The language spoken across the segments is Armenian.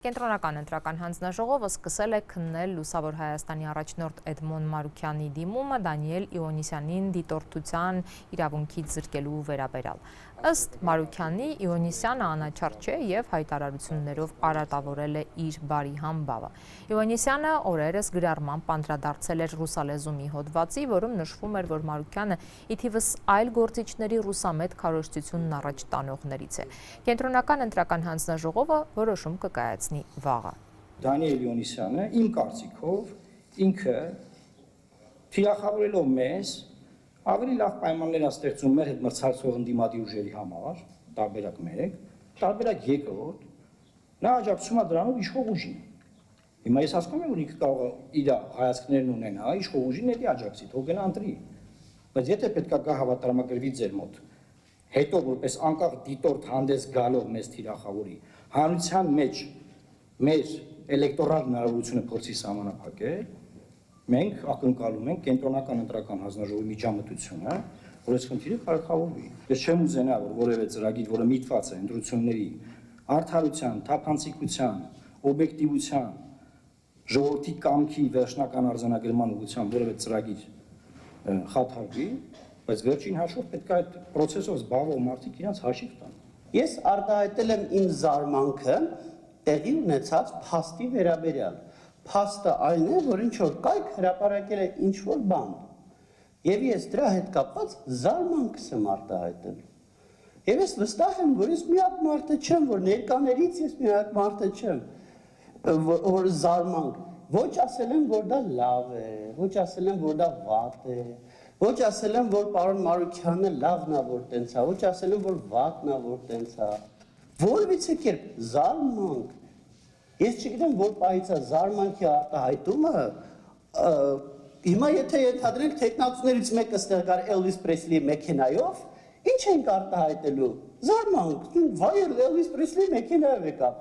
Կենտրոնական ընտրական հանձնաժողովը սկսել է քննել Լուսավոր Հայաստանի առաջնորդ Էդմոն Մարուքյանի դիմումը Դանիել Իոնիսյանին դիտորդության իրավունքից զրկելու վերաբերյալ։ Ըստ Մարուքյանի, Իոնիսյանը անաչառ չէ և հայտարարություններով արատավորել է իր բարի համբավը։ Իոնիսյանը օրերս գրառմամբ անդրադարձել էր ռուսալեզու մի հոդվածի, որում նշվում էր, որ Մարուքյանը ի թիվս այլ գործիչների ռուսամետ քարոզչությունն առաջ տանողներից է։ Կենտրոնական ընտրական հանձնաժողովը որոշում կկայացնի վաղը։ Դանիել Իոնիսյանը իմ կարծիքով ինքը թիրախավորելով մեզ ավելի լավ պայմաններ ստեղծում մեր հետ մրցակցող ընդդիմադի ուժերի համար, տարբերակ 1, տարբերակ 2, նա աջակցում է դրանով իշխող ուժին։ Հիմա ես հասկանում եմ, որ ինքը կարող է իր հայացքներն ունենա, իշխող ուժին էլի աջակցի, թող գնա ընտրի։ Բայց եթե պետք է գա հավատարմագրվի ձեր մոտ, հետո որպես անկախ դիտորդ հանդես գալով մեզ թիրախավորի, հանրության մեջ մեր էլեկտորալ հնարավորությունը փորձի սահմանափակել, մենք ակնկալում ենք կենտրոնական ընտրական հանձնաժողովի միջամտությունը, որ այս խնդիրը կարգավորվի։ Ես չեմ ուզենա, որ որևէ ծրագիր, որը միտված է ընտրությունների արդարության, թափանցիկության, օբյեկտիվության, ժողովրդի կամքի վերջնական արձանագրման ուղղությամբ որևէ ծրագիր խաթարվի, բայց վերջին հաշվով պետք է այդ process-ով զբաղվող մարդիկ իրենց հաշիվ տան։ Ես արտահայտել եմ իմ զարմանքը տեղի ունեցած փաստի վերաբերյալ։ Փաստը այն է, որ ինչ-որ կայք հրապարակել է ինչ-որ բան։ Եվ ես դրա հետ կապված զարմանքս եմ արտահայտել։ Եվ ես վստահ եմ, որ ես միակ մարդը չեմ, որ ներկաներից ես միակ մարդը չեմ, որ զարմանք։ Ոչ ասել եմ, որ դա լավ է, ոչ ասել եմ, որ դա վատ է, ոչ ասել եմ, որ պարոն Մարուքյանը լավն է, որ տենց է, ոչ ասել եմ, որ վատն է, որ տենց է։ Որևիցե կերպ զարմանք։ Ես չգիտեմ, որ պահից է զարմանքի արտահայտումը, հիմա եթե ենթադրենք թեկնածուներից մեկը ստեղ գար Էլվիս Պրեսլիի մեքենայով, ինչ ենք արտահայտելու։ Զարմանք, վայ Էլվիս Պրեսլիի մեքենայով եկավ։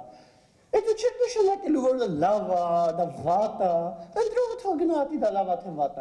Այդ ու չեք նշանակելու, որ դա լավ է, դա վատ է, ընտրողը թող գնահատի դա լավ է թե վատ է։